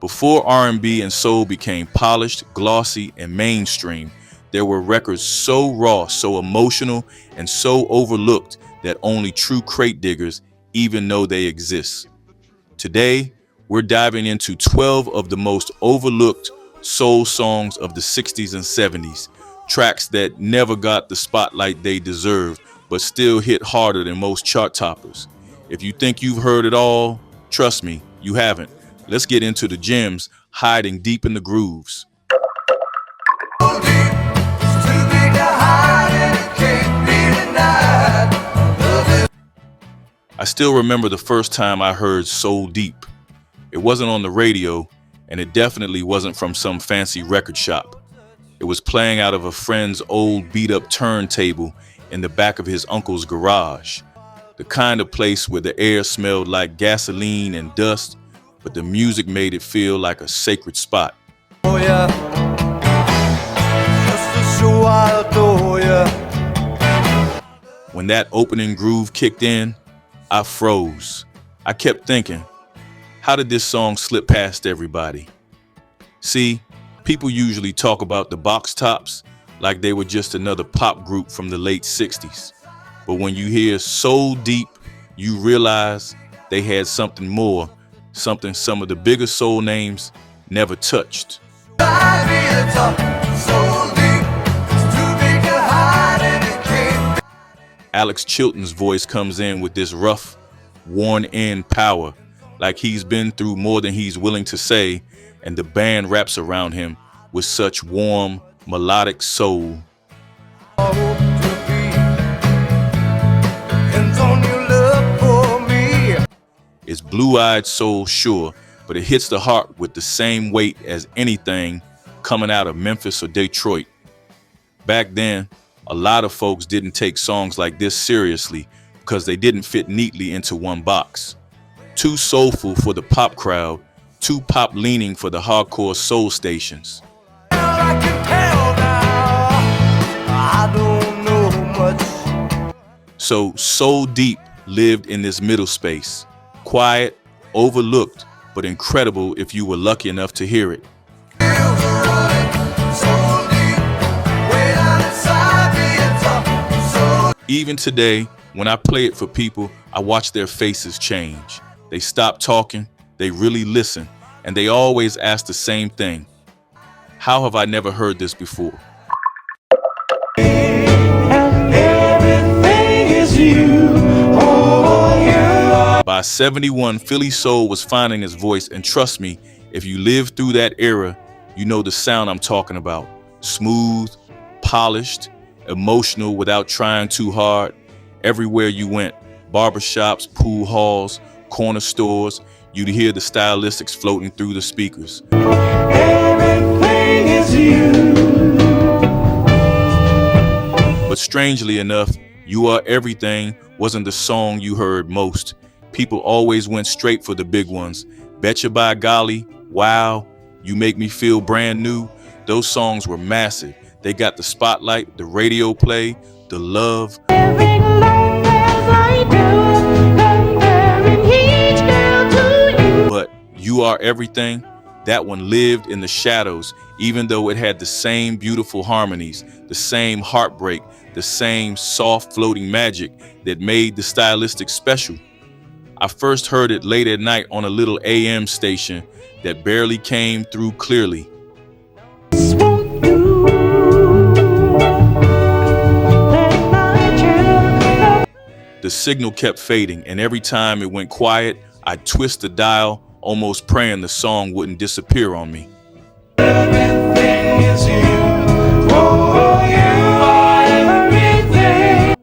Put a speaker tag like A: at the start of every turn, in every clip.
A: Before R&B and soul became polished, glossy, and mainstream, there were records so raw, so emotional, and so overlooked that only true crate diggers even know they exist. Today, we're diving into 12 of the most overlooked soul songs of the 60s and 70s, tracks that never got the spotlight they deserved, but still hit harder than most chart toppers. If you think you've heard it all, trust me, you haven't. Let's get into the gems hiding deep in the grooves. I still remember the first time I heard Soul Deep. It wasn't on the radio, and it definitely wasn't from some fancy record shop. It was playing out of a friend's old beat-up turntable in the back of his uncle's garage. The kind of place where the air smelled like gasoline and dust, but the music made it feel like a sacred spot.
B: Oh yeah, just to show I adore ya.
A: When that opening groove kicked in, I froze. I kept thinking, how did this song slip past everybody? See, people usually talk about the Box Tops like they were just another pop group from the late 60s. But when you hear Soul Deep, you realize they had something more, something some of the biggest soul names never touched. Alex Chilton's voice comes in with this rough, worn-in power, like he's been through more than he's willing to say, and the band wraps around him with such warm, melodic soul. It's blue-eyed soul, sure, but it hits the heart with the same weight as anything coming out of Memphis or Detroit. Back then, a lot of folks didn't take songs like this seriously because they didn't fit neatly into one box. Too soulful for the pop crowd, too pop-leaning for the hardcore soul stations.
B: I can tell now, I don't know much.
A: So Soul Deep lived in this middle space, quiet, overlooked, but incredible if you were lucky enough to hear it. Even today, when I play it for people, I watch their faces change. They stop talking, they really listen, and they always ask the same thing. How have I never heard this before? By 71, Philly Soul was finding its voice, and trust me, if you lived through that era, you know the sound I'm talking about. Smooth, polished, emotional without trying too hard. Everywhere you went, barbershops, pool halls, corner stores, you'd hear the stylistics floating through the speakers. Everything is you. But strangely enough, You Are Everything wasn't the song you heard most. People always went straight for the big ones. Betcha by Golly, Wow, You Make Me Feel Brand New. Those songs were massive. They got the spotlight, the radio play, the love. But You Are Everything, that one lived in the shadows, even though it had the same beautiful harmonies, the same heartbreak, the same soft floating magic that made the stylistic special. I first heard it late at night on a little AM station that barely came through clearly. The signal kept fading, and every time it went quiet, I'd twist the dial, almost praying the song wouldn't disappear on me. Everything is you. Oh, you are everything.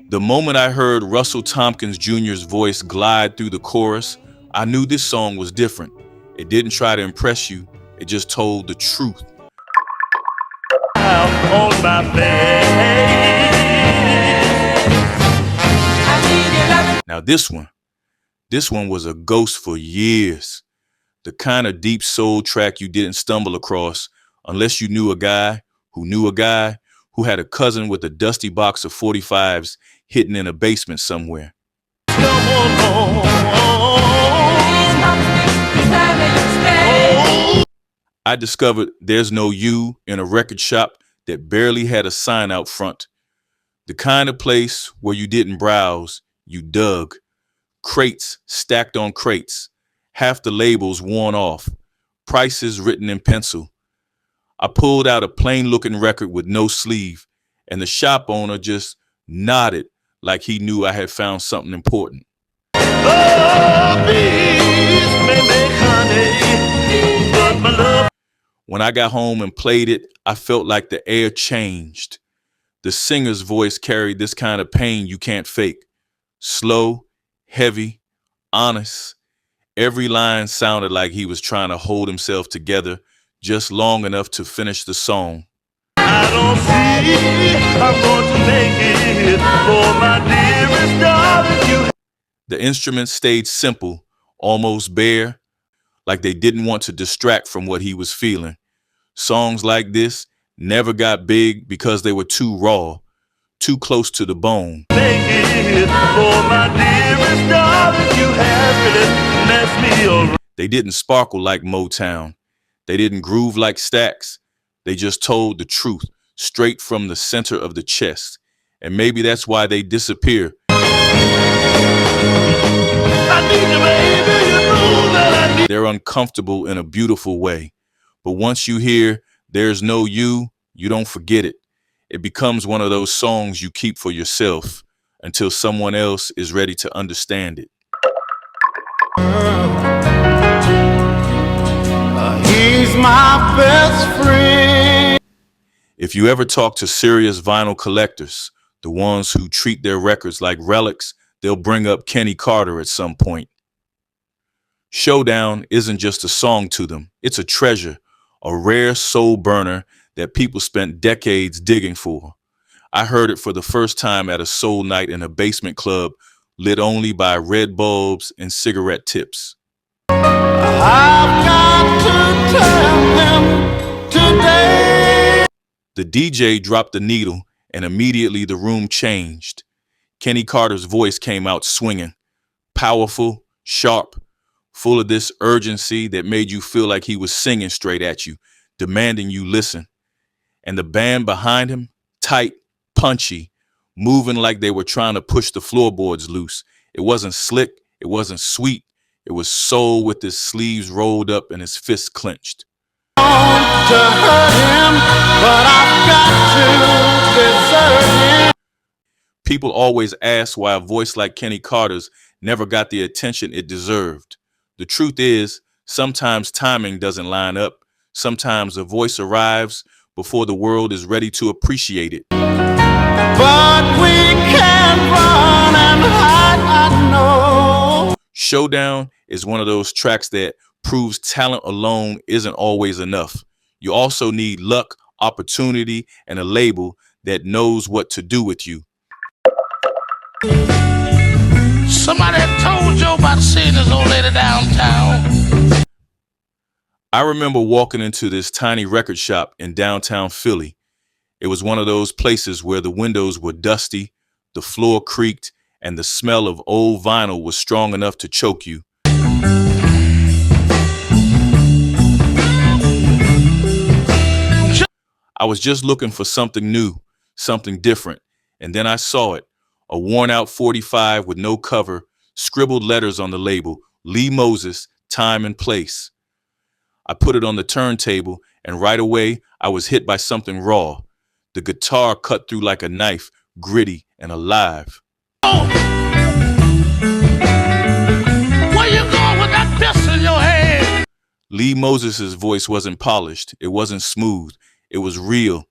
A: The moment I heard Russell Tompkins Jr.'s voice glide through the chorus, I knew this song was different. It didn't try to impress you, it just told the truth. On my bed. Now this one was a ghost for years. The kind of deep soul track you didn't stumble across unless you knew a guy who had a cousin with a dusty box of 45s hidden in a basement somewhere.
B: come along.
A: I discovered There's No You in a record shop that barely had a sign out front. The kind of place where you didn't browse, you dug. Crates stacked on crates, half the labels worn off, prices written in pencil. I pulled out a plain-looking record with no sleeve, and the shop owner just nodded like he knew I had found something important. When I got home and played it, I felt like the air changed. The singer's voice carried this kind of pain you can't fake. Slow, heavy, honest. Every line sounded like he was trying to hold himself together just long enough to finish the song.
B: I don't see I'm going to make it for my dearest darling.
A: The instruments stayed simple, almost bare, like they didn't want to distract from what he was feeling. Songs like this never got big because they were too raw, too close to the bone.
B: Make it for my dearest darling. You have really messed me around.
A: They didn't sparkle like Motown. They didn't groove like Stax. They just told the truth straight from the center of the chest. And maybe that's why they disappear.
B: I need you, baby. You know that I need.
A: They're uncomfortable in a beautiful way. But once you hear There's No You, you don't forget it. It becomes one of those songs you keep for yourself until someone else is ready to understand it.
B: He's my best friend.
A: If you ever talk to serious vinyl collectors, the ones who treat their records like relics, they'll bring up Kenny Carter at some point. Showdown isn't just a song to them. It's a treasure, a rare soul burner that people spent decades digging for. I heard it for the first time at a soul night in a basement club lit only by red bulbs and cigarette tips.
B: I've got to tell him today.
A: The DJ dropped the needle and immediately the room changed. Kenny Carter's voice came out swinging, powerful, sharp, full of this urgency that made you feel like he was singing straight at you, demanding you listen. And the band behind him, tight, punchy, moving like they were trying to push the floorboards loose. It wasn't slick, it wasn't sweet. It was soul with his sleeves rolled up and his fists clenched.
B: To hurt him, but I've got to desert him.
A: People always ask why a voice like Kenny Carter's never got the attention it deserved. The truth is, sometimes timing doesn't line up. Sometimes a voice arrives before the world is ready to appreciate it.
B: But we can't run and hide, I know.
A: Showdown is one of those tracks that proves talent alone isn't always enough. You also need luck, opportunity, and a label that knows what to do with you.
C: Somebody had told you about seeing this old lady downtown.
A: I remember walking into this tiny record shop in downtown Philly. It was one of those places where the windows were dusty, the floor creaked, and the smell of old vinyl was strong enough to choke you. I was just looking for something new, something different, and then I saw it. A worn-out 45 with no cover, scribbled letters on the label, Lee Moses, time and place. I put it on the turntable, and right away, I was hit by something raw. The guitar cut through like a knife, gritty and alive.
C: Where you going with that pistol in your hand?
A: Lee Moses' voice wasn't polished. It wasn't smooth. It was real.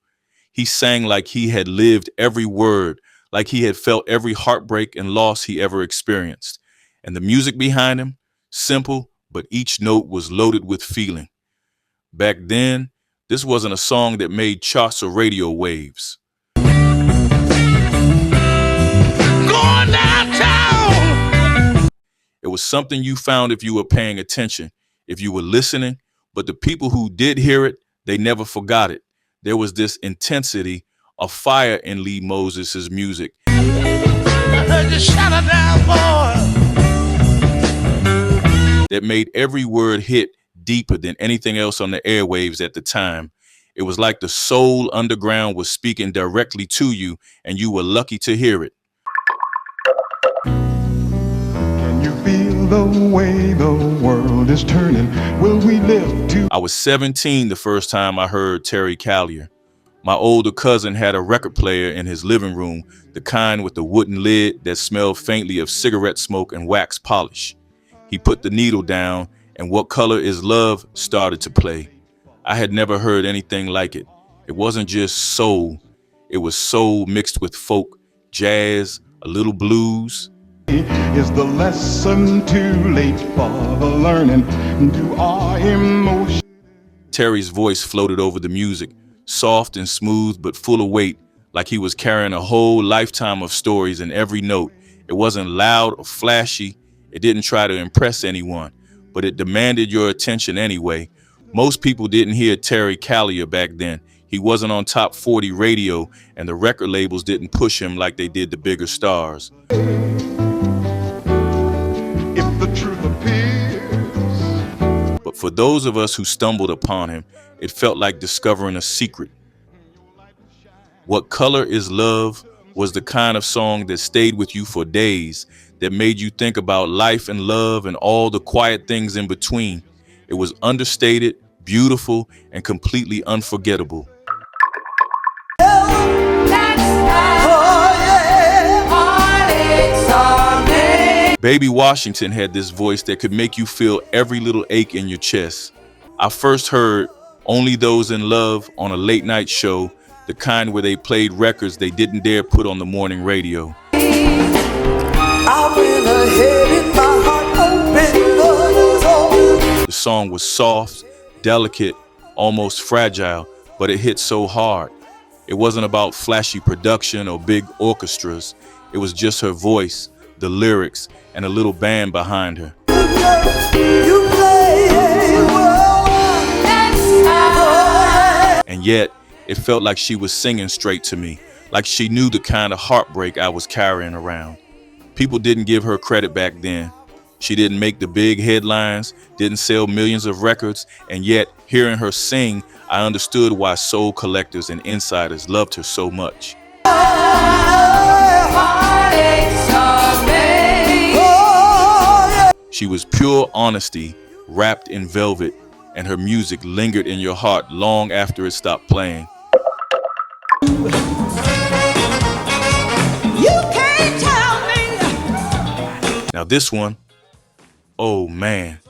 A: He sang like he had lived every word, like he had felt every heartbreak and loss he ever experienced. And the music behind him, simple, but each note was loaded with feeling. Back then, this wasn't a song that made charts or radio waves.
C: Going downtown.
A: It was something you found if you were paying attention, if you were listening, but the people who did hear it, they never forgot it. There was this intensity, a fire in Lee Moses' music.
C: I heard you shout it down, boy.
A: that made every word hit deeper than anything else on the airwaves at the time. It was like the soul underground was speaking directly to you, and you were lucky to hear it.
D: Can you feel the way the world is turning? Will we live to...
A: I was 17 the first time I heard Terry Callier. My older cousin had a record player in his living room, the kind with the wooden lid that smelled faintly of cigarette smoke and wax polish. He put the needle down, and What Color Is Love started to play. I had never heard anything like it. It wasn't just soul. It was soul mixed with folk, jazz, a little blues.
D: Is the lesson too late for the learning? Do our emotions...
A: Terry's voice floated over the music, soft and smooth but full of weight, like he was carrying a whole lifetime of stories in every note. It wasn't loud or flashy. It didn't try to impress anyone, but it demanded your attention anyway. Most people didn't hear Terry Callier back then. He wasn't on top 40 radio, and the record labels didn't push him like they did the bigger stars.
D: If the truth appears...
A: But for those of us who stumbled upon him, it felt like discovering a secret. What Color Is Love was the kind of song that stayed with you for days, that made you think about life and love and all the quiet things in between. It was understated, beautiful, and completely unforgettable. Baby Washington had this voice that could make you feel every little ache in your chest. I first heard Only Those in Love on a late night show, the kind where they played records they didn't dare put on the morning radio. The song was soft, delicate, almost fragile, but it hit so hard. It wasn't about flashy production or big orchestras. It was just her voice, the lyrics, and a little band behind her. And yet, it felt like she was singing straight to me, like she knew the kind of heartbreak I was carrying around. People didn't give her credit back then. She didn't make the big headlines, didn't sell millions of records, and yet, hearing her sing, I understood why soul collectors and insiders loved her so much. She was pure honesty, wrapped in velvet, and her music lingered in your heart long after it stopped playing.
E: You can't tell me.
A: Now this one, oh man.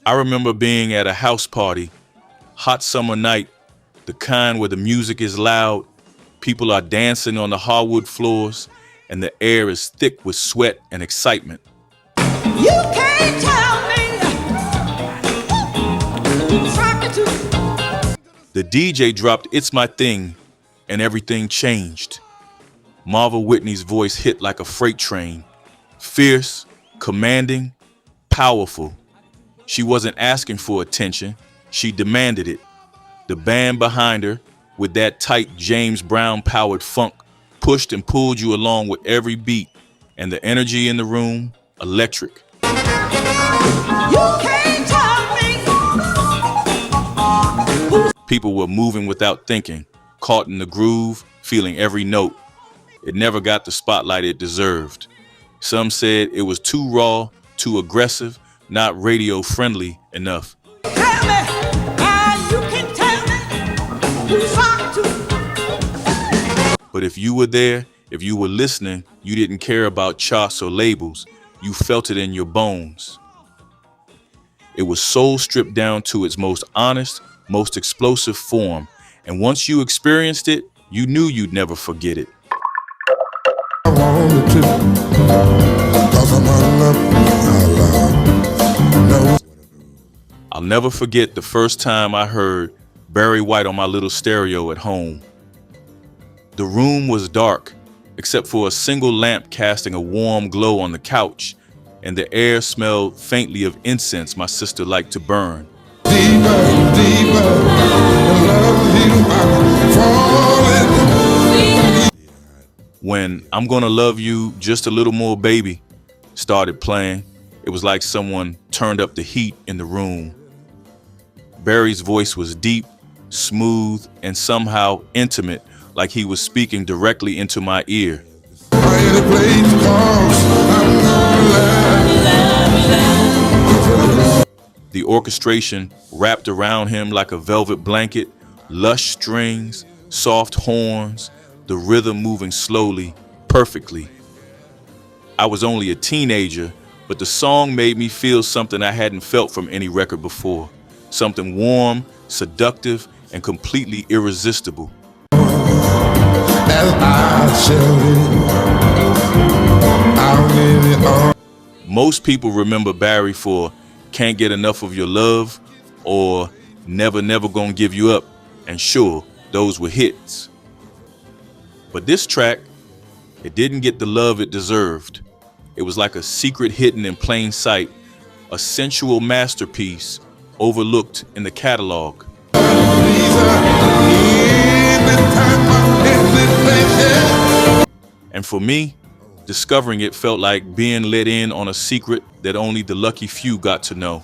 A: I remember being at a house party, hot summer night, the kind where the music is loud, people are dancing on the hardwood floors, and the air is thick with sweat and excitement.
E: You can't tell me.
A: The DJ dropped It's My Thing, and everything changed. Marva Whitney's voice hit like a freight train, fierce, commanding, powerful. She wasn't asking for attention, she demanded it. The band behind her, with that tight James Brown-powered funk, pushed and pulled you along with every beat, and the energy in the room, electric.
E: You can't tell me.
A: People were moving without thinking, caught in the groove, feeling every note. It never got the spotlight it deserved. Some said it was too raw, too aggressive, not radio-friendly enough.
E: Tell me, you can tell me who's rock to.
A: But if you were there, if you were listening, you didn't care about charts or labels. You felt it in your bones. It was soul stripped down to its most honest, most explosive form. And once you experienced it, you knew you'd never forget it.
F: I wanted to, 'cause I'm no.
A: I'll never forget the first time I heard Barry White on my little stereo at home. The room was dark, except for a single lamp casting a warm glow on the couch, and the air smelled faintly of incense my sister liked to burn.
F: Deeper, deeper, in love with you, I'm falling.
A: When I'm Gonna Love You Just a Little More Baby started playing, It was like someone turned up the heat in the room. Barry's voice was deep, smooth, and somehow intimate, like he was speaking directly into my ear. The orchestration wrapped around him like a velvet blanket, lush strings, soft horns, the rhythm moving slowly, perfectly. I was only a teenager, but the song made me feel something I hadn't felt from any record before. Something warm, seductive, and completely irresistible. Most people remember Barry for Can't Get Enough of Your Love or Never Never Gonna Give You Up, and sure, those were hits. But this track, it didn't get the love it deserved. It was like a secret hidden in plain sight, a sensual masterpiece overlooked in the catalog. And for me, discovering it felt like being let in on a secret that only the lucky few got to know.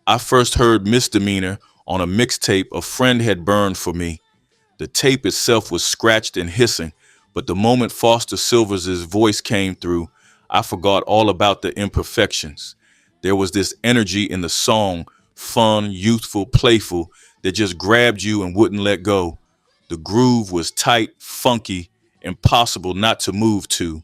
A: I first heard Misdemeanor on a mixtape a friend had burned for me. The tape itself was scratched and hissing, but the moment Foster Silvers' voice came through, I forgot all about the imperfections. There was this energy in the song, fun, youthful, playful, that just grabbed you and wouldn't let go. The groove was tight, funky, impossible not to move to.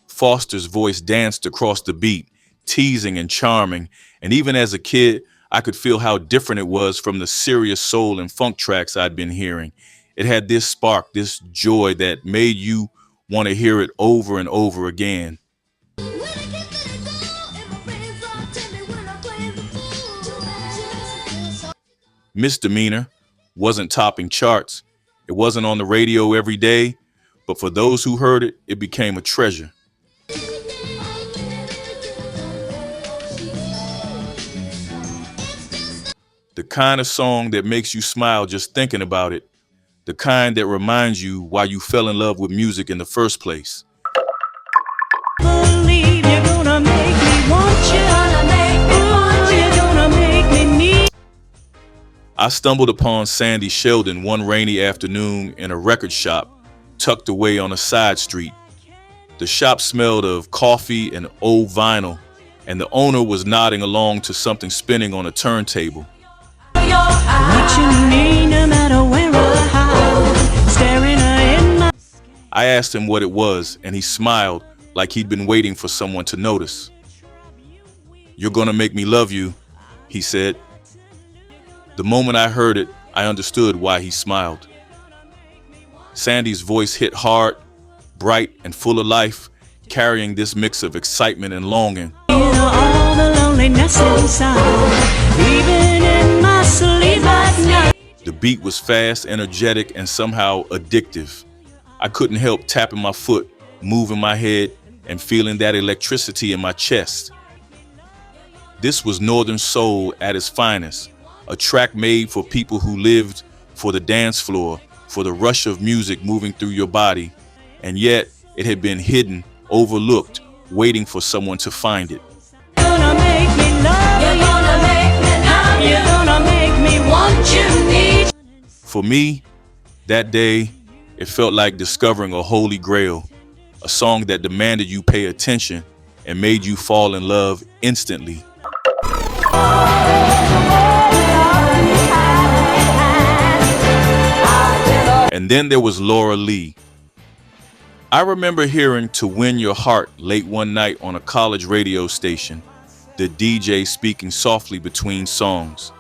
A: Foster's voice danced across the beat, teasing and charming, and even as a kid, I could feel how different it was from the serious soul and funk tracks I'd been hearing. It had this spark, this joy that made you want to hear it over and over again. Misdemeanor wasn't topping charts. It wasn't on the radio every day, but for those who heard it, it became a treasure. The kind of song that makes you smile just thinking about it. The kind that reminds you why you fell in love with music in the first place.
E: Believe you're gonna make me want you. Ooh, you're gonna make me need.
A: I stumbled upon Sandy Sheldon one rainy afternoon in a record shop tucked away on a side street. The shop smelled of coffee and old vinyl, and the owner was nodding along to something spinning on a turntable.
E: What you need, no matter where or how, staring her in my.
A: I asked him what it was, and he smiled like he'd been waiting for someone to notice. "You're gonna make me love you," he said. The moment I heard it, I understood why he smiled. Sandy's voice hit hard, bright, and full of life, carrying this mix of excitement and longing.
E: All the loneliness inside, even in my sleep at night.
A: The beat was fast, energetic, and somehow addictive. I couldn't help tapping my foot, moving my head, and feeling that electricity in my chest. This was Northern Soul at its finest, a track made for people who lived for the dance floor, for the rush of music moving through your body, and yet it had been hidden, overlooked, waiting for someone to find it.
E: You're gonna make me love you. You're gonna make me love you. You're gonna make me want you, need.
A: For me, that day, it felt like discovering a holy grail, a song that demanded you pay attention and made you fall in love instantly. And then there was Laura Lee. I remember hearing To Win Your Heart late one night on a college radio station, the DJ speaking softly between songs.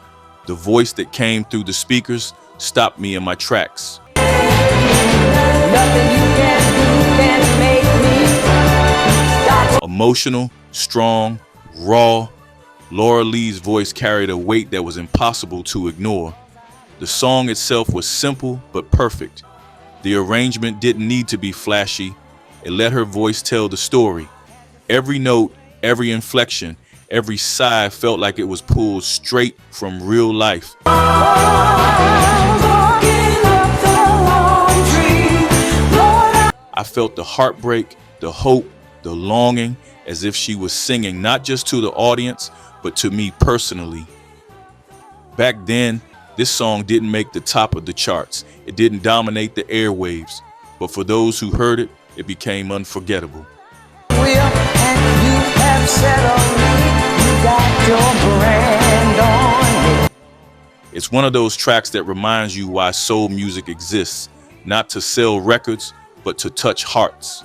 A: The voice that came through the speakers stopped me in my tracks. Emotional, strong, raw, Laura Lee's voice carried a weight that was impossible to ignore. The song itself was simple but perfect. The arrangement didn't need to be flashy. It let her voice tell the story. Every note, every inflection, Every sigh felt like it was pulled straight from real life. I felt the heartbreak, the hope, the longing, as if she was singing not just to the audience, but to me personally. Back then, this song didn't make the top of the charts. It didn't dominate the airwaves. But for those who heard it, it became unforgettable. It's one of those tracks that reminds you why soul music exists, not to sell records, but to touch hearts.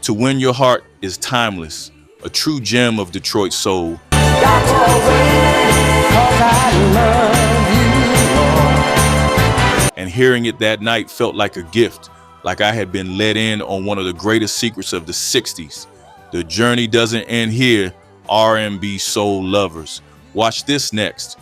A: To Win Your Heart is timeless, a true gem of Detroit soul. And hearing it that night felt like a gift, like I had been let in on one of the greatest secrets of the 60s. The journey doesn't end here, R&B soul lovers. Watch this next.